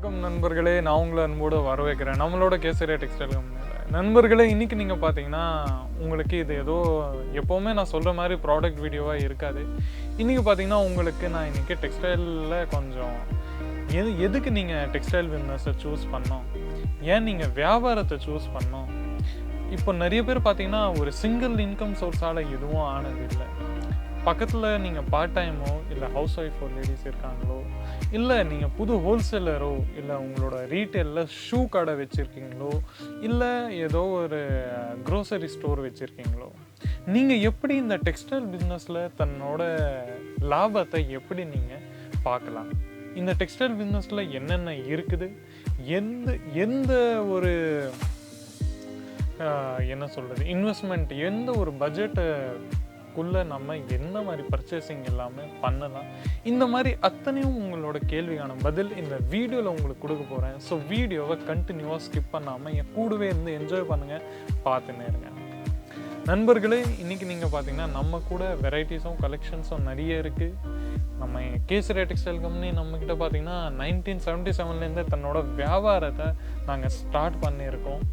வணக்கம் நண்பர்களே, நான் உங்களை அன்போடு வரவேற்கிறேன் நம்மளோட கேசரியா டெக்ஸ்டைல் கம்பெனியில். நண்பர்களே, இன்றைக்கி நீங்கள் பார்த்தீங்கன்னா உங்களுக்கு இது ஏதோ எப்போவுமே நான் சொல்கிற மாதிரி ப்ராடக்ட் வீடியோவாக இருக்காது. இன்றைக்கி பார்த்தீங்கன்னா உங்களுக்கு நான் இன்றைக்கி டெக்ஸ்டைலில் கொஞ்சம் எதுக்கு நீங்கள் டெக்ஸ்டைல் பிஸ்னஸை சூஸ் பண்ணோம், ஏன் நீங்கள் வியாபாரத்தை சூஸ் பண்ணோம். இப்போ நிறைய பேர் பார்த்தீங்கன்னா ஒரு சிங்கிள் இன்கம் சோர்ஸால் எதுவும் ஆனதில்லை. பக்கத்தில் நீங்கள் பார்ட் டைமோ இல்லை ஹவுஸ் ஒய்ஃபோ லேடிஸ் இருக்காங்களோ, இல்லை நீங்கள் புது ஹோல்சேலரோ, இல்லை உங்களோட ரீட்டெயிலில் ஷூ கடை வச்சுருக்கீங்களோ, இல்லை ஏதோ ஒரு க்ரோசரி ஸ்டோர் வச்சுருக்கீங்களோ, நீங்கள் எப்படி இந்த டெக்ஸ்டைல் பிஸ்னஸில் தன்னோட லாபத்தை எப்படி நீங்கள் பார்க்கலாம், இந்த டெக்ஸ்டைல் பிஸ்னஸில் என்னென்ன இருக்குது, எந்த ஒரு என்ன சொல்கிறது இன்வெஸ்ட்மெண்ட், எந்த ஒரு பட்ஜெட்டுக்குள்ளே நம்ம என்ன மாதிரி பர்ச்சேசிங் எல்லாமே பண்ணலாம், இந்த மாதிரி அத்தனையும் உங்களோட கேள்விக்கான பதில் இந்த வீடியோவில் உங்களுக்கு கொடுக்க போகிறேன். ஸோ வீடியோவை கண்டினியூவாக ஸ்கிப் பண்ணாமல் என் கூடவே இருந்து என்ஜாய் பண்ணுங்கள், பார்த்துன்னே இருங்க. நண்பர்களே, இன்றைக்கி நீங்கள் பார்த்தீங்கன்னா நம்ம கூட வெரைட்டிஸும் கலெக்ஷன்ஸும் நிறைய இருக்குது. நம்ம கேசரியா டெக்ஸ்டைல் கம்பெனி நம்மக்கிட்ட பார்த்தீங்கன்னா 1977 தன்னோட வியாபாரத்தை நாங்கள் ஸ்டார்ட் பண்ணியிருக்கோம்.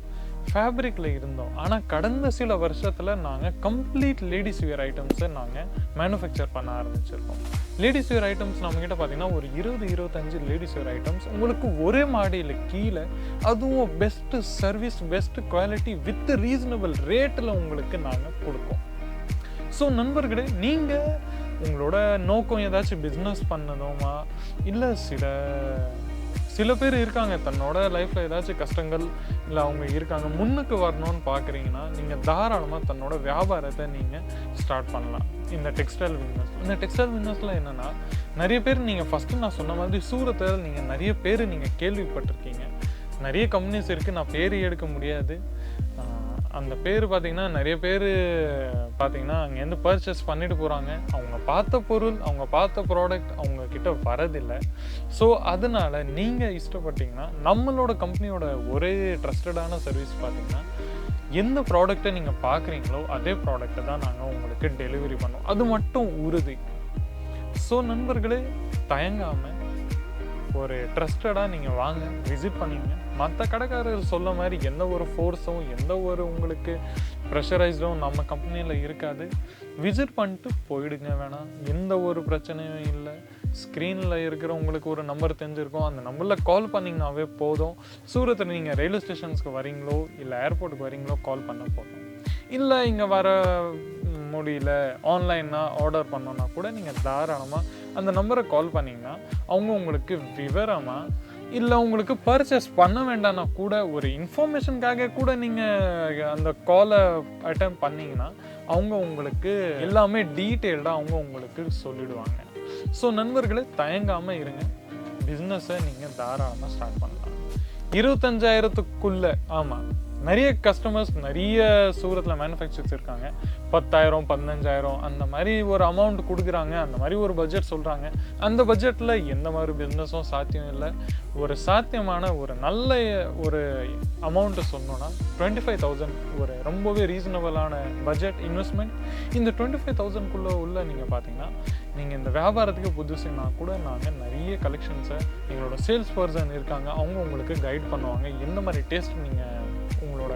ஃபேப்ரிக்கில் இருந்தோம், ஆனால் கடந்த சில வருஷத்தில் நாங்கள் கம்ப்ளீட் லேடிஸ் வியர் ஐட்டம்ஸை நாங்கள் மேனுஃபேக்சர் பண்ண ஆரம்பிச்சிருக்கோம். லேடிஸ் வியர் ஐட்டம்ஸ் நம்மக்கிட்ட பார்த்தீங்கன்னா ஒரு 20-25 லேடிஸ் வியர் ஐட்டம்ஸ் உங்களுக்கு ஒரே மாடியில் கீழே, அதுவும் best service, best quality with reasonable ரேட்டில் உங்களுக்கு நாங்கள் கொடுப்போம். ஸோ நண்பர்களே, நீங்கள் உங்களோட நோக்கம் ஏதாச்சும் பிஸ்னஸ் பண்ணணுமா, இல்லை சில பேர் இருக்காங்க தன்னோட லைஃப்பில் ஏதாச்சும் கஷ்டங்கள் இல்லை அவங்க இருக்காங்க முன்னுக்கு வரணும்னு பார்க்குறீங்கன்னா, நீங்கள் தாராளமாக தன்னோட வியாபாரத்தை நீங்கள் ஸ்டார்ட் பண்ணலாம். இந்த டெக்ஸ்டைல் பிஸ்னஸில் என்னென்னா, நிறைய பேர் நீங்கள் ஃபஸ்ட்டு நான் சொன்ன மாதிரி சூரத்தில் நீங்கள் நிறைய பேர் நீங்கள் கேள்விப்பட்டிருக்கீங்க. நிறைய கம்பெனிஸ் இருக்குது, நான் பேர் எடுக்க முடியாது. அந்த பேர் பார்த்திங்கன்னா நிறைய பேர் பார்த்திங்கன்னா அங்கேருந்து பர்ச்சேஸ் பண்ணிட்டு போகிறாங்க. அவங்க பார்த்த பொருள், அவங்க பார்த்த ப்ராடக்ட் அவங்கக்கிட்ட வரதில்லை. ஸோ அதனால் நீங்கள் இஷ்டப்பட்டீங்கன்னா நம்மளோட கம்பெனியோட ஒரே ட்ரஸ்டடான சர்வீஸ் பார்த்திங்கன்னா, எந்த ப்ராடக்டை நீங்கள் பார்க்குறீங்களோ அதே ப்ராடக்டை தான் நாங்கள் உங்களுக்கு டெலிவரி பண்ணுவோம், அது மட்டும் உறுதி. ஸோ நண்பர்களே, தயங்காமல் ஒரு ட்ரஸ்டடாக நீங்கள் வாங்க, விசிட் பண்ணிங்க. மற்ற கடைக்காரர்கள் சொல்ல மாதிரி எந்த ஒரு ஃபோர்ஸும் எந்த ஒரு உங்களுக்கு ப்ரெஷரைஸ்டும் நம்ம கம்பெனியில் இருக்காது. விசிட் பண்ணிட்டு போயிடுங்க, வேணாம், எந்த ஒரு பிரச்சனையும் இல்லை. ஸ்க்ரீனில் இருக்கிற உங்களுக்கு ஒரு நம்பர் தெரிஞ்சிருக்கும், அந்த நம்பரில் கால் பண்ணிங்கனாவே போதும். சூரத்தில் நீங்கள் ரயில்வே ஸ்டேஷன்ஸ்க்கு வரீங்களோ இல்லை ஏர்போர்ட்டுக்கு வரீங்களோ கால் பண்ண போதும். இல்லை இங்கே வர முடியல, ஆன்லைனாக ஆர்டர் பண்ணோன்னா கூட நீங்கள் தாராளமாக அந்த நம்பரை கால் பண்ணிங்கன்னா அவங்க உங்களுக்கு விவரமாக, இல்லை உங்களுக்கு பர்ச்சேஸ் பண்ண வேண்டாம்னா கூட ஒரு இன்ஃபர்மேஷனுக்காக கூட நீங்கள் அந்த காலை அட்டெண்ட் பண்ணிங்கன்னா அவங்க உங்களுக்கு எல்லாமே டீட்டெயில்டாக அவங்க உங்களுக்கு சொல்லிடுவாங்க. ஸோ நண்பர்களே, தயங்காமல் இருங்க, பிஸ்னஸை நீங்கள் தாராளமாக ஸ்டார்ட் பண்ணலாம். 25,000க்குள்ளே, ஆமாம், நிறைய கஸ்டமர்ஸ் நிறைய சூரத்தில் மேனுஃபேக்சர்ஸ் இருக்காங்க. 10,000 15,000 அந்த மாதிரி ஒரு அமௌண்ட் கொடுக்குறாங்க, அந்த மாதிரி ஒரு பட்ஜெட் சொல்கிறாங்க. அந்த பட்ஜெட்டில் எந்த மாதிரி பிஸ்னஸும் சாத்தியம் இல்லை. ஒரு சாத்தியமான ஒரு நல்ல ஒரு அமௌண்ட்டு சொன்னோன்னா 25,000 ஒரு ரொம்பவே ரீசனபிளான பட்ஜெட் இன்வெஸ்ட்மெண்ட். இந்த 25,000க்குள்ளே உள்ள நீங்கள் பார்த்தீங்கன்னா, நீங்கள் இந்த வியாபாரத்துக்கு புதுசுனா கூட நாங்கள் நிறைய கலெக்ஷன்ஸை எங்களோட சேல்ஸ் பர்சன் இருக்காங்க, அவங்க உங்களுக்கு கைட் பண்ணுவாங்க. எந்த மாதிரி டேஸ்ட் நீங்கள் உங்களோட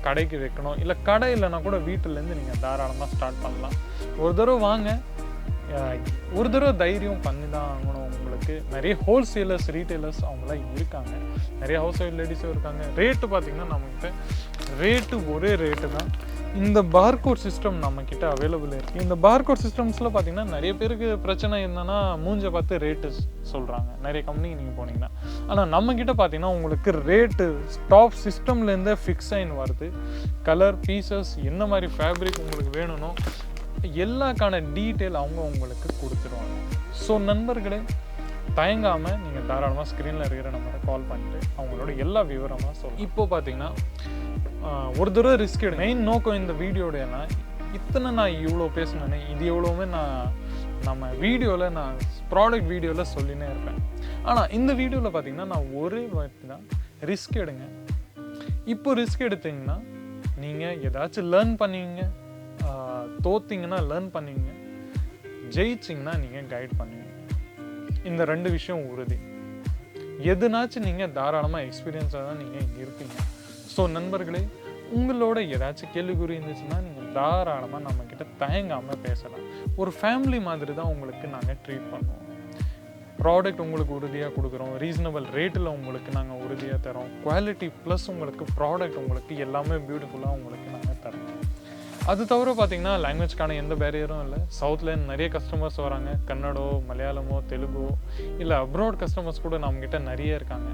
கடைக்கு வைக்கணும், இல்லை கடை இல்லைன்னா கூட வீட்டிலேருந்து நீங்கள் தாராளமாக ஸ்டார்ட் பண்ணலாம். ஒரு தடவை வாங்க, ஒரு தடவை தைரியம் பண்ணி தான் ஆகணும். உங்களுக்கு நிறைய ஹோல்சேலர்ஸ், ரீட்டெயிலர்ஸ் அவங்களாம் இருக்காங்க, நிறைய ஹவுஸ் ஒய்ஃப் லேடிஸும் இருக்காங்க. ரேட்டு பார்த்திங்கன்னா நம்மக்கிட்ட ரேட்டு ஒரே ரேட்டு தான். இந்த பார்கோட் சிஸ்டம் நம்மக்கிட்ட அவைலபிள் இருக்குது. இந்த பார்கோட் சிஸ்டம்ஸில் பார்த்திங்கன்னா நிறைய பேருக்கு பிரச்சனை என்னென்னா, மூஞ்சை பார்த்து ரேட்டு சொல்கிறாங்க நிறைய கம்பெனிக்கு நீங்கள் போனீங்கன்னா. ஆனால் நம்மக்கிட்ட பார்த்திங்கன்னா உங்களுக்கு ரேட்டு ஸ்டாப் சிஸ்டம்லேருந்தே ஃபிக்ஸ் ஆகின்னு வருது. கலர், பீசஸ், என்ன மாதிரி ஃபேப்ரிக் உங்களுக்கு வேணும்னோ எல்லாக்கான டீட்டெயில் அவங்க உங்களுக்கு கொடுத்துருவாங்க. ஸோ நண்பர்களே, தயங்காமல் நீங்கள் தாராளமாக ஸ்க்ரீனில் இருக்கிற நம்பரை கால் பண்ணிட்டு அவங்களோட எல்லா விவரமாக சொல்லலாம். இப்போது பார்த்தீங்கன்னா ஒரு தடவை ரிஸ்க் எடுங்க. மெயின் நோக்கம் இந்த வீடியோடனா, நான் இவ்வளோ பேசினேனே, இது எவ்வளோவுமே நம்ம வீடியோவில் நான் ப்ராடக்ட் வீடியோவில் சொல்லினே இருப்பேன். ஆனால் இந்த வீடியோவில் பார்த்தீங்கன்னா நான் ஒரே வாட்டி தான் ரிஸ்க் எடுங்க. இப்போ ரிஸ்க் எடுத்தீங்கன்னா நீங்கள் ஏதாச்சும் லேர்ன் பண்ணுவீங்க, தோத்திங்கன்னா லேர்ன் பண்ணுவீங்க, ஜெயிச்சிங்கன்னா நீங்கள் கைட் பண்ணுவீங்க. இந்த ரெண்டு விஷயம் உறுதி. எதுனாச்சும் நீங்கள் தாராளமாக எக்ஸ்பீரியன்ஸாக தான் நீங்கள் இங்கே இருப்பீங்க. ஸோ நண்பர்களே, உங்களோட ஏதாச்சும் கேள்விக்குறி இருந்துச்சுன்னா நீங்கள் தாராளமாக நம்மக்கிட்ட தயங்காமல் பேசலாம். ஒரு ஃபேமிலி மாதிரி தான் உங்களுக்கு நாங்கள் ட்ரீட் பண்ணுவோம். ப்ராடக்ட் உங்களுக்கு உறுதியாக கொடுக்குறோம், ரீசனபிள் ரேட்டில் உங்களுக்கு நாங்கள் உறுதியாக தரோம், குவாலிட்டி ப்ளஸ் உங்களுக்கு ப்ராடக்ட் உங்களுக்கு எல்லாமே பியூட்டிஃபுல்லாக உங்களுக்கு நாங்கள் தரோம். அது தவிர பார்த்தீங்கன்னா லாங்குவேஜ்க்கான எந்த பேரியரும் இல்லை. சவுத்தில் நிறைய கஸ்டமர்ஸ் வராங்க, கன்னடோ, மலையாளமோ, தெலுங்கோ, இல்லை அப்ராட் கஸ்டமர்ஸ் கூட நம்மக்கிட்ட நிறைய இருக்காங்க.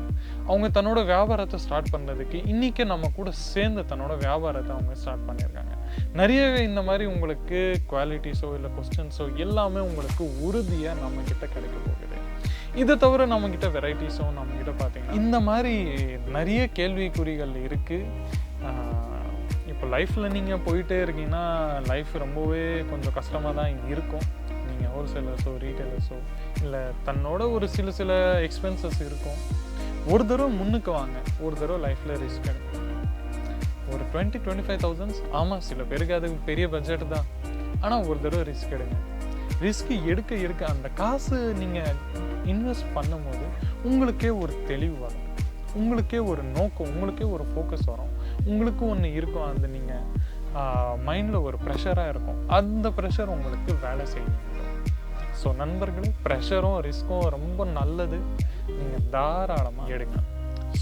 அவங்க தன்னோட வியாபாரத்தை ஸ்டார்ட் பண்ணுறதுக்கு இன்றைக்கி நம்ம கூட சேர்ந்து தன்னோட வியாபாரத்தை அவங்க ஸ்டார்ட் பண்ணியிருக்காங்க. நிறையவே இந்த மாதிரி உங்களுக்கு குவாலிட்டிஸோ இல்லை கொஸ்டின்ஸோ எல்லாமே உங்களுக்கு உறுதியாக நம்மக்கிட்ட கிடைக்க போகுது. இதை தவிர நம்மக்கிட்ட வெரைட்டிஸும் நம்மக்கிட்ட பார்த்தீங்கன்னா இந்த மாதிரி நிறைய கேள்விக்குறிகள் இருக்குது. இப்போ லைஃப்பில் நீங்கள் போயிட்டே இருக்கீங்கன்னா லைஃப் ரொம்பவே கொஞ்சம் கஷ்டமாக தான் இருக்கும். நீங்கள் ஹோல்சேலர்ஸோ ரீட்டைலர்ஸோ இல்லை தன்னோட ஒரு சில எக்ஸ்பென்சஸ் இருக்கும். ஒரு தடவை முன்னுக்கு வாங்க, ஒரு தடவை லைஃப்பில் ரிஸ்க் எடுங்க. ஒரு 20-25,000 ஆமாம், சில பேருக்கு அது பெரிய பட்ஜெட் தான். ஆனால் ஒரு தடவை ரிஸ்க் எடுங்க. ரிஸ்க் எடுக்க அந்த காசு நீங்கள் இன்வெஸ்ட் பண்ணும்போது உங்களுக்கே ஒரு தெளிவு வரும், உங்களுக்கே ஒரு நோக்கம், உங்களுக்கே ஒரு ஃபோக்கஸ் வரும், உங்களுக்கு ஒன்று இருக்கும். அந்த நீங்கள் மைண்டில் ஒரு ப்ரெஷராக இருக்கும், அந்த ப்ரெஷர் உங்களுக்கு வேலை செய்யும். ஸோ நண்பர்களே, ப்ரெஷரும் ரிஸ்க்கும் ரொம்ப நல்லது, நீங்கள் தாராளமாக எடுங்க.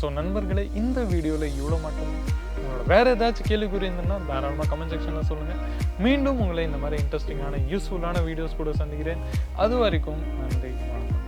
ஸோ நண்பர்களே, இந்த வீடியோவில் இவ்வளோ மட்டும். உங்களோட வேறு ஏதாச்சும் கேள்விக்குறி இருந்ததுன்னா தாராளமாக கமெண்ட் செக்ஷனில் சொல்லுங்கள். மீண்டும் உங்களை இந்த மாதிரி இன்ட்ரெஸ்டிங்கான யூஸ்ஃபுல்லான வீடியோஸ் கூட சந்திக்கிறேன். அது வரைக்கும் நன்றி, வணக்கம்.